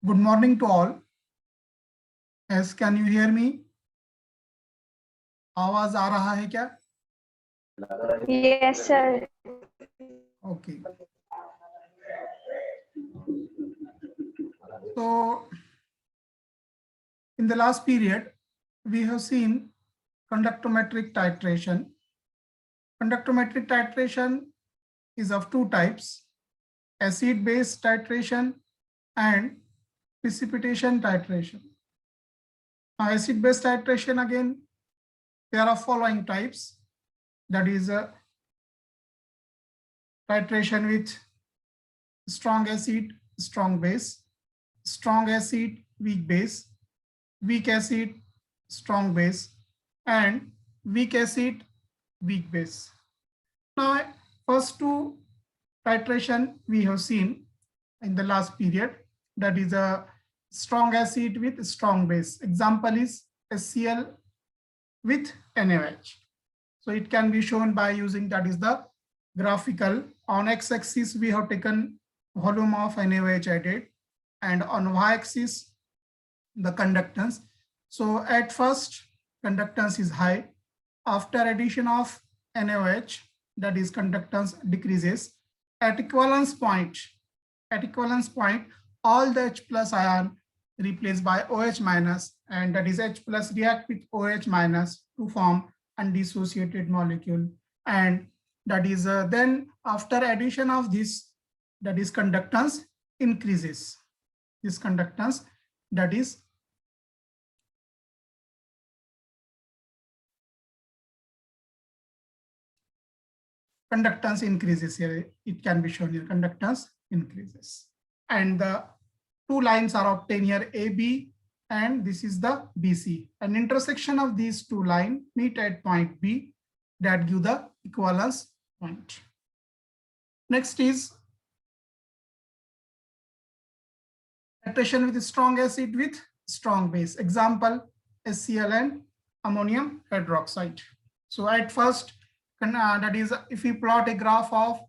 Good morning to all. Yes, can you hear me? आवाज आ रहा है क्या? Yes, sir. Okay. So, in the last period, we have seen conductometric titration. Conductometric titration is of two types: acid-base titration and precipitation titration. Now, acid-base titration, again, there are following types. That is titration with strong acid, strong base, strong acid, weak base, weak acid, strong base, and weak acid, weak base. Now, first two titration we have seen in the last period, that is a strong acid with strong base. Example is HCl with NaOH. So it can be shown by using, that is the graphical. On x-axis we have taken volume of NaOH added, and on y-axis the conductance. So at first conductance is high. After addition of NaOH, that is conductance decreases. At equivalence point, all the H plus ion replaced by OH minus, and that is H plus react with OH minus to form undissociated molecule. And that is then after addition of this, that is conductance increases. This conductance, that is conductance increases here. It can be shown here, conductance increases. And the two lines are obtained here, AB, and this is the BC. An intersection of these two lines meet at point B, that give the equivalence point. Next is titration with strong acid with strong base. Example, HCl and ammonium hydroxide. So at first, that is, if we plot a graph of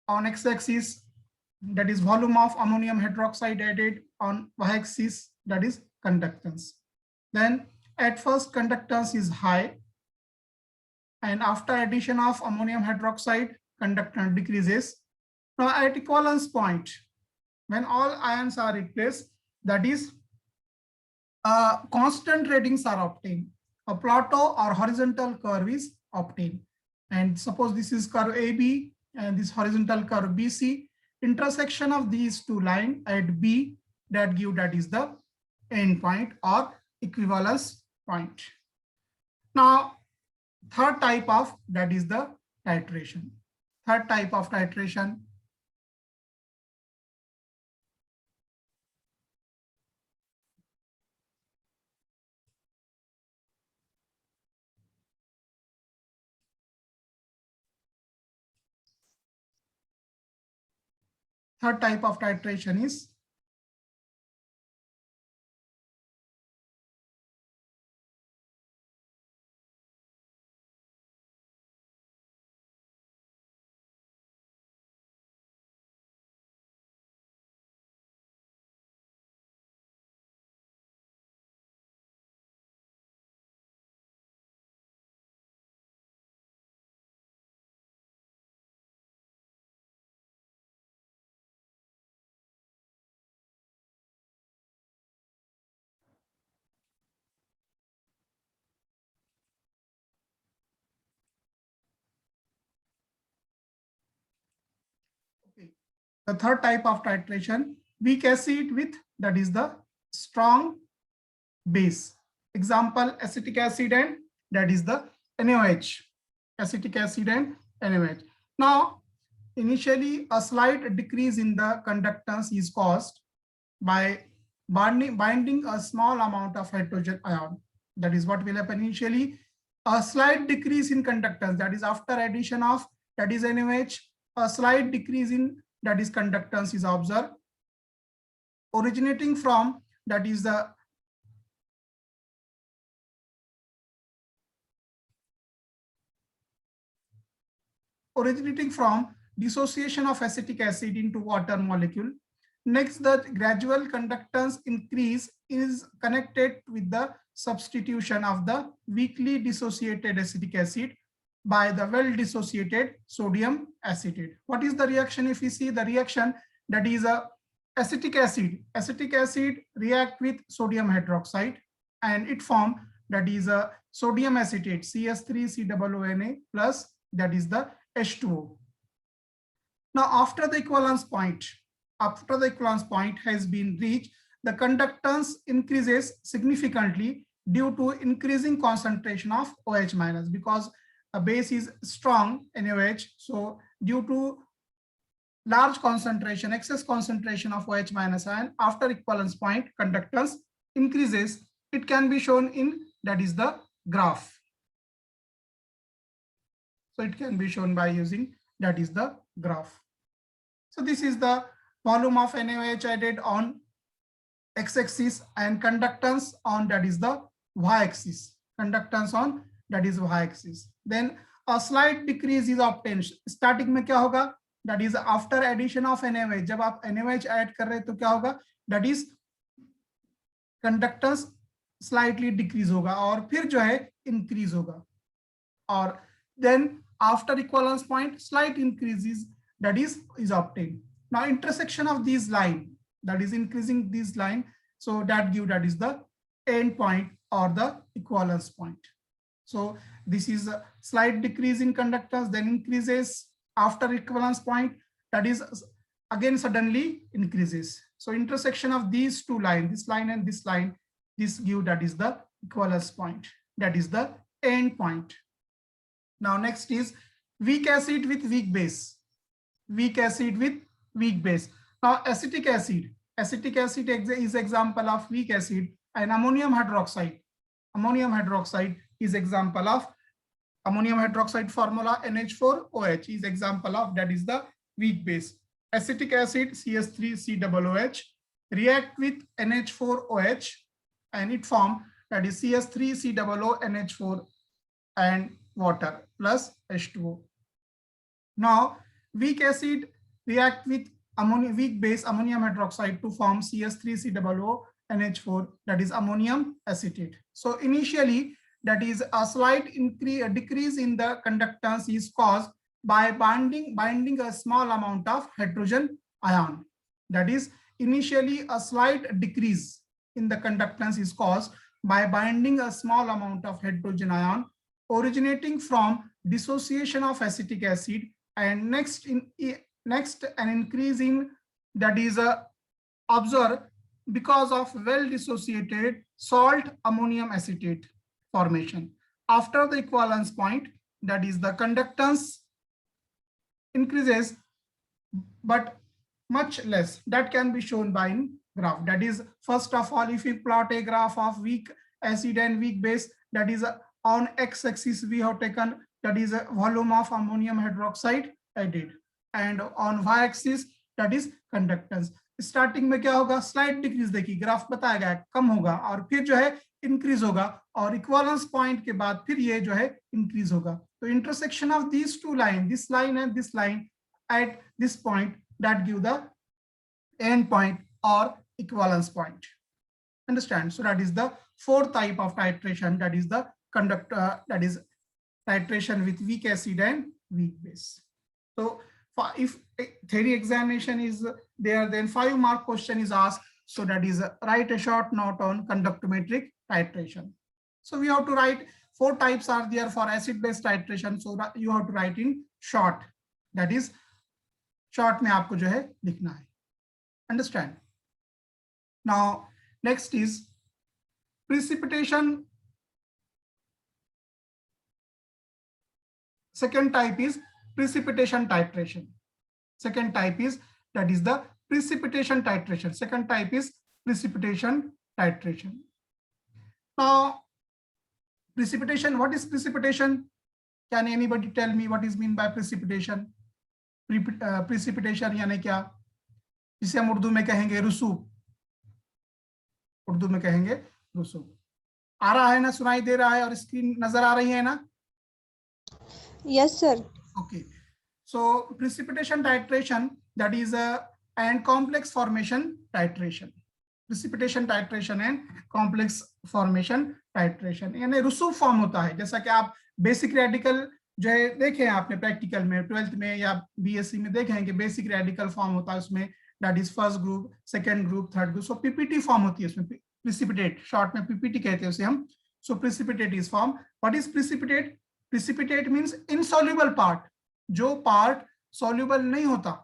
on x-axis, that is volume of ammonium hydroxide added, on y-axis, that is conductance. Then at first conductance is high, and after addition of ammonium hydroxide, conductance decreases. Now at equivalence point, when all ions are replaced, that is constant ratings are obtained. A plateau or horizontal curve is obtained. And suppose this is curve AB and this horizontal curve BC. Intersection of these two lines at B, that give, that is the end point or equivalence point. Now, third type of, that is the titration. Third type of titration. Third type of titration is the third type of titration, weak acid with, that is the strong base. Example, acetic acid and, that is the NaOH. Acetic acid and NaOH. Now, initially a slight decrease in the conductance is caused by binding a small amount of hydrogen ion. That is what will happen initially. A slight decrease in conductance, that is after addition of, that is NaOH, a slight decrease in, that is conductance is observed, originating from, that is the dissociation of acetic acid into water molecule. Next, the gradual conductance increase is connected with the substitution of the weakly dissociated acetic acid by the well dissociated sodium acetate. What is the reaction? If we see the reaction, that is a acetic acid react with sodium hydroxide and it form, that is a sodium acetate CS3COONA plus, that is the H2O. Now after the equivalence point has been reached, the conductance increases significantly due to increasing concentration of OH minus, because a base is strong NaOH. So due to large concentration, excess concentration of OH minus ion, after equivalence point, conductance increases. It can be shown in, that is the graph. So it can be shown by using, that is the graph. So this is the volume of NaOH added on x-axis and conductance on, that is the y-axis. Conductance on, that is y-axis. Then a slight decrease is obtained. Starting में क्या होगा? That is after addition of NaOH. जब आप NaOH add कर रहे हैं तो क्या होगा? That is conductance slightly decrease होगा और फिर जो है increase होगा. और then after equivalence point, slight increases, that is obtained. Now intersection of these line, that is increasing this line, so that give, that is the end point or the equivalence point. So this is a slight decrease in conductance, then increases after equivalence point, that is again suddenly increases. So intersection of these two lines, this line and this line, this give, that is the equivalence point, that is the end point. Now next is weak acid with weak base. Weak acid with weak base. Now acetic acid is example of weak acid, and ammonium hydroxide is example of, ammonium hydroxide formula NH4OH is example of, that is the weak base. Acetic acid CS3COOH react with NH4OH and it form, that is CS3COONH4 and water plus H2O. Now weak acid react with weak base ammonium hydroxide to form CS3COONH4, that is ammonium acetate. So initially, that is a slight decrease in the conductance is caused by binding a small amount of hydrogen ion. That is initially a slight decrease in the conductance is caused by binding a small amount of hydrogen ion originating from dissociation of acetic acid, and next an increase in, that is observed because of well dissociated salt ammonium acetate formation. After the equivalence point, that is the conductance increases but much less. That can be shown by in graph. That is, first of all, if we plot a graph of weak acid and weak base, that is on x-axis we have taken, that is a volume of ammonium hydroxide added, and on y-axis that is conductance. Starting में क्या होगा? Slight decrease, देखिए graph बताएगा कम होगा और फिर जो है इंक्रीज होगा और इक्विवेलेंस पॉइंट के बाद फिर ये जो है इंक्रीज होगा. तो intersection of these two line, this line and this line at this point, that give the end point or equivalence point. Understand? So that is the fourth type of titration, that is the that is titration with weak acid and weak base. So if theory examination is there, then 5 mark question is asked. So that is write a short note on conductometric titration. So we have to write 4 types are there for acid base titration. So that you have to write in short. That is short में आपको जो है लिखना है. Understand? Now next is precipitation. Second type is precipitation titration. Second type is, that is the precipitation titration. Second type is precipitation titration. Now precipitation, what is precipitation? Can anybody tell me what is mean by precipitation? Precipitation यानी क्या, जिसे हम उर्दू में कहेंगे रुसूब. उर्दू में कहेंगे रुसूब. आ रहा है ना, सुनाई दे रहा है और स्क्रीन नजर आ रही है ना? Yes, sir. Okay. So precipitation titration, that is and complex formation titration. Precipitation titration and complex formation titration, यानी रुसू फॉर्म होता है, जैसा कि आप बेसिक रेडिकल जो है देखे हैं आपने प्रैक्टिकल में 12th में या बीएससी में देखे हैं कि बेसिक रेडिकल फॉर्म होता है उसमें, that is first group, second group, third group. So PPT form होती है उसमें, प्रिसिपिटेट शॉर्ट में पीपीटी कहते हैं उसे हम. So precipitate is form. What is precipitate? Precipitate means insoluble part, जो पार्ट सॉल्युबल नहीं होता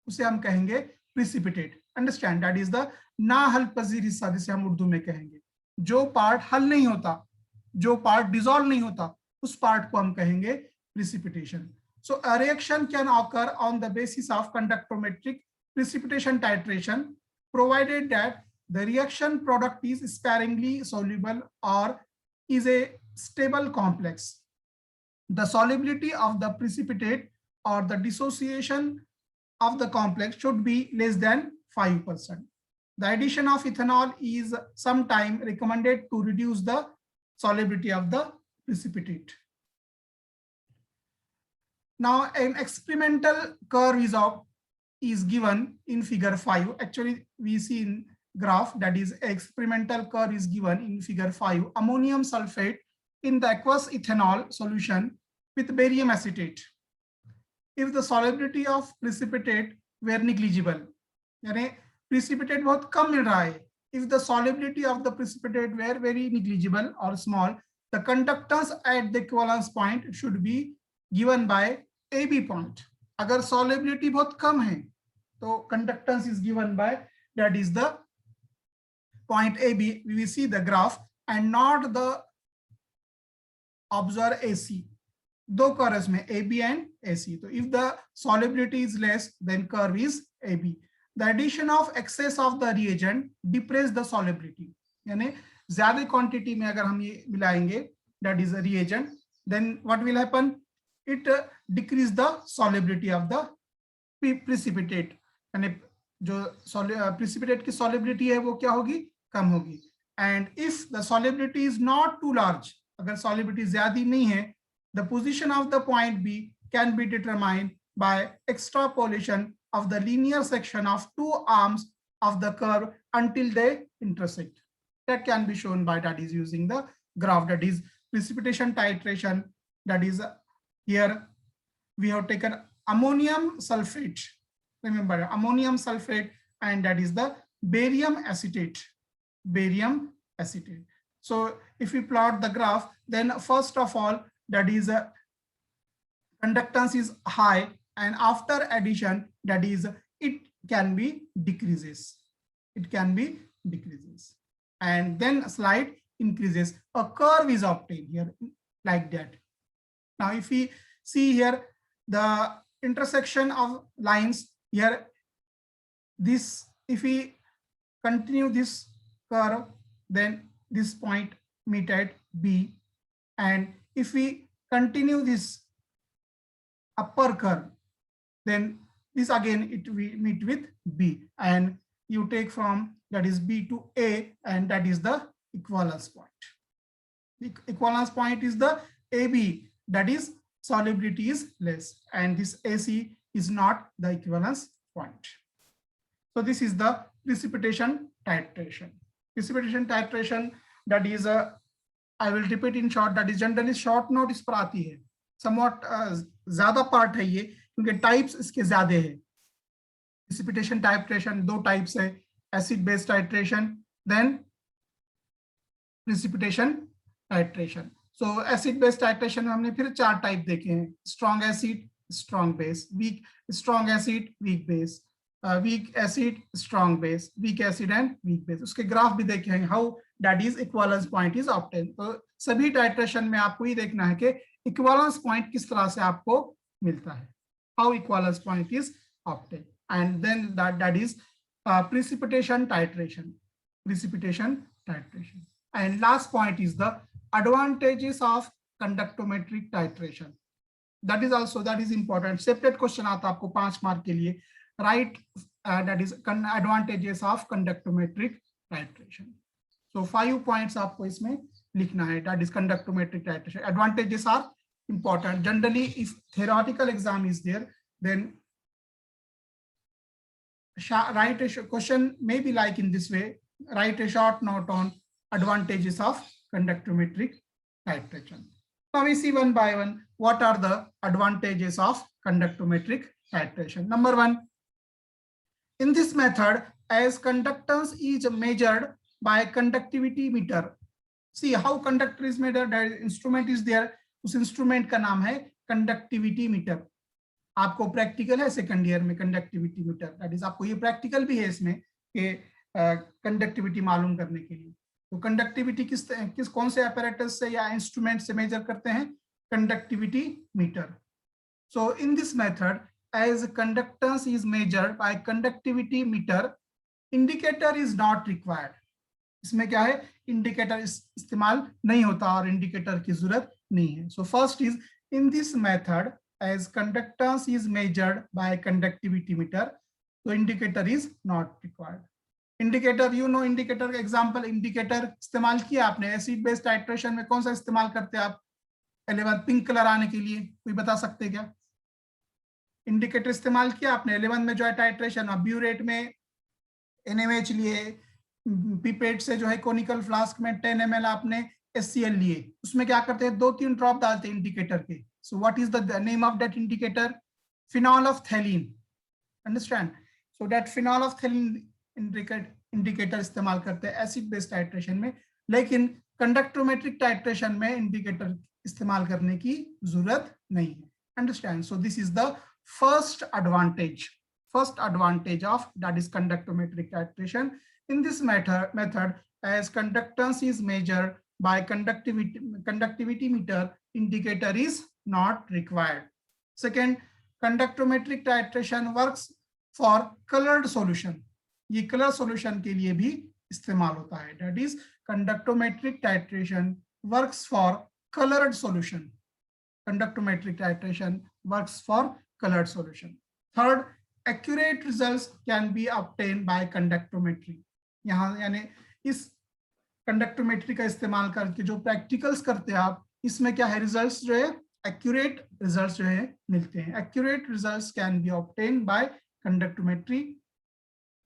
उसे हम कहेंगे precipitate. Understand? That is the ना हल पजीर हिस्सा, जिसे हम उर्दू में कहेंगे. जो पार्ट हल नहीं होता, जो पार्ट डिसॉल्व नहीं होता, उस पार्ट को हम कहेंगे precipitation. So a reaction can occur on the basis of conductometric precipitation titration provided that the reaction product is sparingly soluble or is a stable complex. The solubility of the precipitate or the dissociation of the complex should be less than 5%. The addition of ethanol is sometime recommended to reduce the solubility of the precipitate. Now an experimental curve is given in figure 5. Actually we see in graph, that is experimental curve is given in figure 5. Ammonium sulfate in the aqueous ethanol solution with barium acetate. If the solubility of precipitate were negligible, यानी precipitate बहुत कम मिल रहा है. If the solubility of the precipitate were very negligible or small, the conductance at the equivalence point should be given by AB point. अगर solubility बहुत कम है तो conductance is given by, that is the point AB. We will see the graph and not the observe AC. दो curves में AB and AC. तो if the solubility is less, then curve is AB. The addition of excess of the reagent depress the solubility. यानी ज्यादा quantity में अगर हम ये मिलाएंगे, that is a reagent, then what will happen? It decrease the solubility of the precipitate. यानी जो precipitate की solubility है वो क्या होगी? कम होगी. And if the solubility is not too large, अगर solubility ज्यादा नहीं है, the position of the point B can be determined by extrapolation of the linear section of two arms of the curve until they intersect. That can be shown by, that is using the graph, that is precipitation titration. That is here we have taken ammonium sulfate. Remember ammonium sulfate, and that is the barium acetate. Barium acetate. So if we plot the graph, then first of all, that is conductance is high, and after addition, that is it can be decreases. It can be decreases, and then slight increases. A curve is obtained here like that. Now if we see here the intersection of lines here, this, if we continue this curve, then this point meet at B, and if we continue this upper curve, then this again it will meet with B, and you take from, that is B to A, and that is the equivalence point. The equivalence point is the AB, that is solubility is less, and this AC is not the equivalence point. So this is the precipitation titration. Precipitation titration, that is I will repeat in short, that is generally short note इस पर आती है. Somewhat ज़्यादा part है ये, क्योंकि types इसके ज़्यादा है. Precipitation titration दो types है, acid base titration, then precipitation titration. So acid base titration में हमने फिर चार type देखे हैं: strong acid, strong base, weak strong acid, weak base, weak acid, strong base, weak acid and weak base. उसके graph भी देखे हैं, how that is equivalence point is obtained. तो सभी टाइट्रेशन में आपको ये देखना है कि equivalence point किस तरह से आपको मिलता है, how equivalence point is obtained, and then that is precipitation titration. Precipitation titration. And last point is the advantages of conductometric titration. That is also, that is important. Separate question आता आपको 5 mark के लिए. Write that is advantages of conductometric titration. So 5 points आपको इसमें लिखना है. That is conductometric titration. Advantages are important. Generally, if theoretical exam is there, then write a question may be like in this way. Write a short note on advantages of conductometric titration. Now we see one by one what are the advantages of conductometric titration. Number one, in this method, as conductance is measured by conductivity meter. See how conductor is measured. That instrument is there. उस instrument का नाम है conductivity metre. आपको practical है second year में conductivity metre. That is आपको ये practical भी है इसमें कि कंडक्टिविटी मालूम करने के लिए. तो कंडक्टिविटी किस कौन से apparatus से या इंस्ट्रूमेंट से मेजर करते हैं? Conductivity meter. So in this method, as conductance is measured by conductivity meter, indicator is not required. इसमें क्या है? इंडिकेटर इस्तेमाल नहीं होता और इंडिकेटर की जरूरत नहीं है. So first is in this method, as conductance is measured by conductivity meter, so indicator is not required. Indicator, you know indicator का एग्जांपल, इंडिकेटर इस्तेमाल किया आपने एसिड बेस टाइट्रेशन में. कौन सा इस्तेमाल करते हैं आप? 11 पिंक कलर आने के लिए. कोई बता सकते हैं क्या? इंडिकेटर इस्तेमाल किया आपने 11 में जो है टाइट्रेशन. अब ब्यूरेट में NaOH लिए, पिपेट से जो है कोनिकल फ्लास्क में 10 ml आपने HCl लिए. उसमें क्या करते हैं? 2-3 ड्रॉप डालते हैं इंडिकेटर के. So what is the name of that indicator? Phenolphthalein. Understand? So that phenolphthalein indicator इस्तेमाल करते हैं एसिड बेस टाइट्रेशन में. लेकिन कंडक्टोमेट्रिक टाइट्रेशन में इंडिकेटर इस्तेमाल करने की जरूरत नहीं है. Understand? So this is the first advantage of that is conductometric titration. In this method, as conductance is measured by conductivity meter, indicator is not required. Second, conductometric titration works for colored solution. ये color solution के लिए भी इस्तेमाल होता है. That is conductometric titration works for colored solution. Conductometric titration works for colored solution. Third, accurate results can be obtained by conductometry. यहाँ यानी इस कंडक्टोमेट्री का इस्तेमाल करके जो प्रैक्टिकल्स करते हैं आप, इसमें क्या है? रिजल्ट्स जो है एक्यूरेट रिजल्ट्स जो है मिलते हैं. Accurate results can be obtain by conductometry.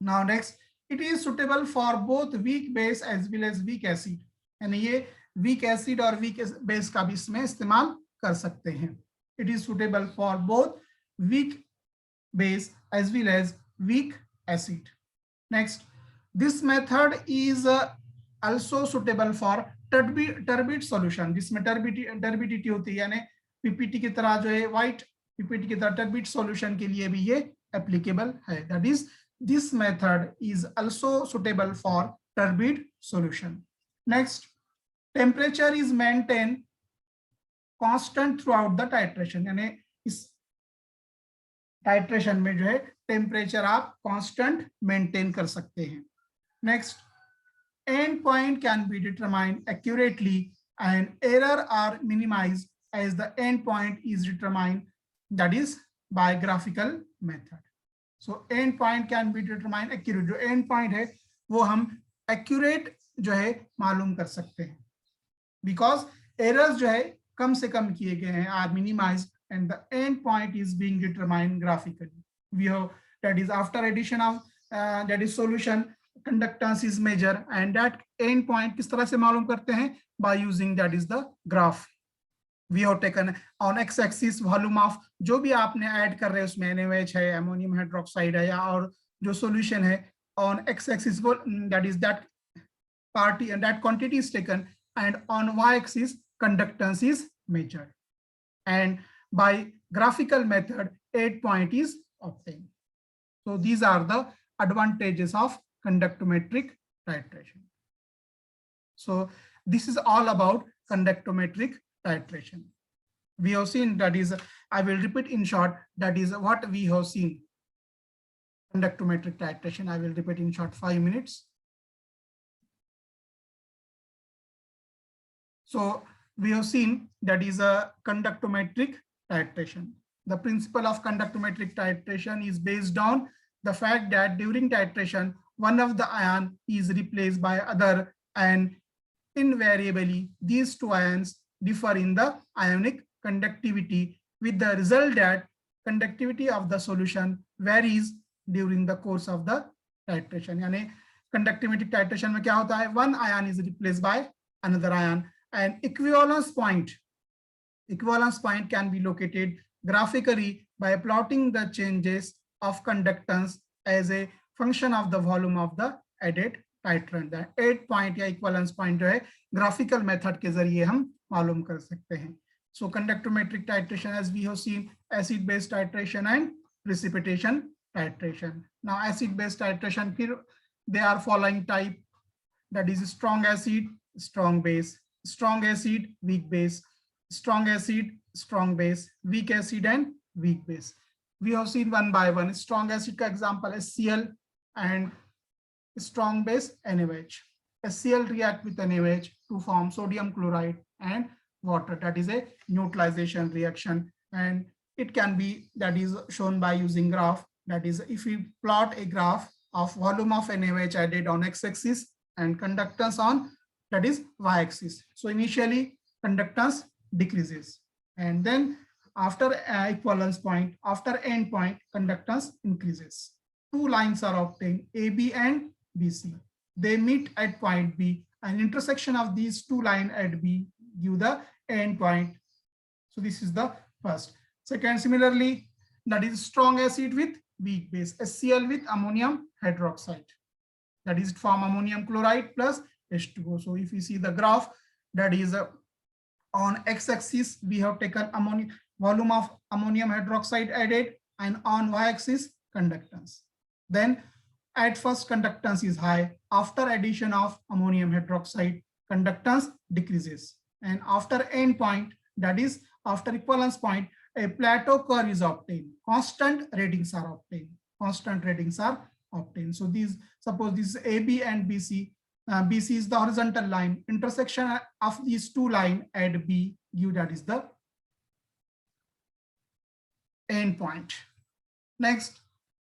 Now next, it is suitable for both weak base as well as weak acid. यानी ये वीक एसिड और वीक बेस का भी इसमें इस्तेमाल कर सकते हैं. It is suitable for both weak base as well as weak acid. Next, this method is also suitable for turbid solution. जिसमें turbidity होती है, यानी PPT की तरह जो है white PPT की तरह turbid solution के लिए भी ये applicable है. That is, this method is also suitable for turbid solution. Next, temperature is maintained constant throughout the titration. यानी इस टाइट्रेशन में जो है टेम्परेचर आप कांस्टेंट मेंटेन कर सकते हैं. Next, end point can be determined accurately and error are minimized as the end point is determined, that is by graphical method. So end point can be determined accurate. जो end point है वो हम accurate जो है मालूम कर सकते हैं, बिकॉज एरर्स जो है कम से कम किए गए हैं, are minimized, and the end point is being determined graphically. We have, that is after addition of that is solution, conductance is measured, and that end point किस तरह से मालूम करते हैं? By using that is the graph. We have taken on x-axis volume of जो भी आपने add कर रहे हैं उसमें NaOH है, अमोनियम हाइड्रोक्साइड है, या और जो solution है on x-axis that is that party and that quantity is taken, and on y-axis conductance is measured, and by graphical method 8 point is obtained. So these are the advantages of conductometric titration. So this is all about conductometric titration. We have seen, that is, I will repeat in short, that is what we have seen. Conductometric titration, I will repeat in short, 5 minutes. So we have seen that is a conductometric titration. The principle of conductometric titration is based on the fact that during titration, one of the ion is replaced by other, and invariably these two ions differ in the ionic conductivity, with the result that conductivity of the solution varies during the course of the titration. यानी conductivity titration में क्या होता है, one ion is replace by another ion and equivalence point can be located graphically by plotting the changes of conductance as a function of the volume of the added titrant। 8 point या equivalence point जो है graphical method के जरिए हम मालूम कर सकते हैं। So conductometric titration, as we have seen, acid base titration and precipitation titration. Now acid base titration, फिर they are following type, that is strong acid, strong base, strong acid, weak base, strong acid, strong base, weak acid and weak base. We have seen one by one. Strong acid का example is HCl and strong base NaOH. HCl react with NaOH to form sodium chloride and water. That is a neutralization reaction, and it can be, that is shown by using graph. That is, if we plot a graph of volume of NaOH added on x-axis and conductance on, that is y-axis. So initially conductance decreases, and then after equivalence point, after end point, conductance increases. Two lines are obtained, AB and BC. They meet at point B, and intersection of these two lines at B give the end point. So this is the first. Second, similarly, that is strong acid with weak base, HCl with ammonium hydroxide, that is form ammonium chloride plus H2O. So if you see the graph, that is on x-axis we have taken volume of ammonium hydroxide added, and on y-axis conductance. Then at first conductance is high, after addition of ammonium hydroxide conductance decreases, and after end point, that is after equivalence point, a plateau curve is obtained. Constant readings are obtained. So these, suppose this is AB and BC. BC is the horizontal line. Intersection of these two lines at B give, that is the end point. Next,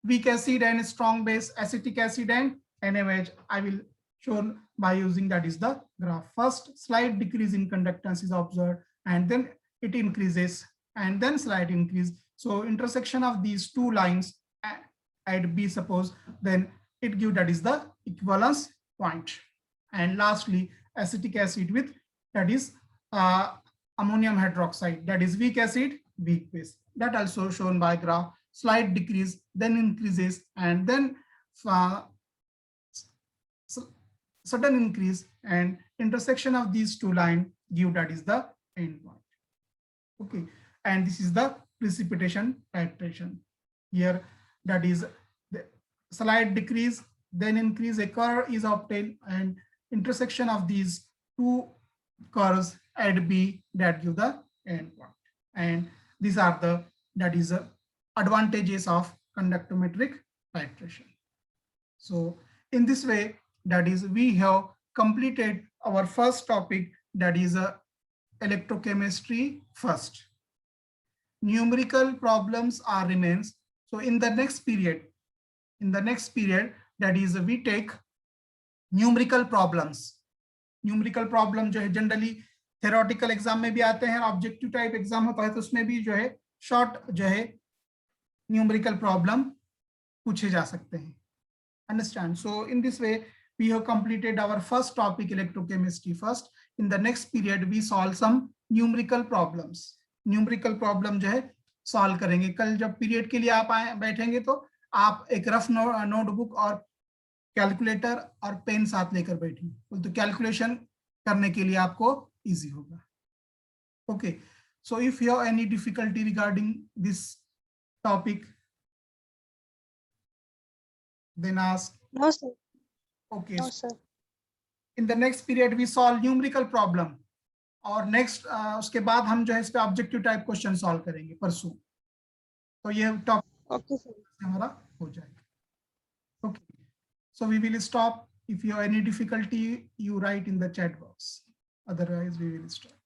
weak acid and strong base, acetic acid and NaOH. I will show by using, that is the graph. First, slight decrease in conductance is observed, and then it increases, and then slight increase. So intersection of these two lines at B, suppose, then it give, that is the equivalence point. And lastly, acetic acid with, that is ammonium hydroxide, that is weak acid, weak base. That also shown by graph. Slight decrease, then increases, and then sudden increase, and intersection of these two lines give, that is the end point. Okay, and this is the precipitation titration. Here, that is the slight decrease, then increase, a curve is obtained, and intersection of these two curves at B, that give the end point. And these are the, that is advantages of conductometric titration. So in this way, that is, we have completed our first topic, that is electrochemistry first. Numerical problems are remains. So in the next period, that is, we take numerical problems. Numerical problem जो है generally theoretical exam में भी आते हैं, objective type exam होता है तो उसमें भी जो है शॉर्ट जो है न्यूमेरिकल प्रॉब्लम पूछे जा सकते हैं. Understand? So in this way we have completed our first topic, electrochemistry first. In the next period we solve some numerical problems. Numerical problem जो है सॉल्व करेंगे. कल जब पीरियड के लिए आप बैठेंगे तो आप एक रफ नोटबुक और कैलकुलेटर और पेन साथ लेकर बैठिए, तो कैलकुलेशन करने के लिए आपको इजी होगा. Okay, so if you have any difficulty regarding this topic then ask. No sir. Okay, No sir. in the next period we solve numerical problem, और नेक्स्ट उसके बाद हम जो है इस पे ऑब्जेक्टिव टाइप क्वेश्चन सॉल्व करेंगे परसों. तो ये टॉपिक Okay sir. हमारा हो जाएगा. Okay, so we will stop. If you have any difficulty, you write in the chat box. Otherwise, we will stop.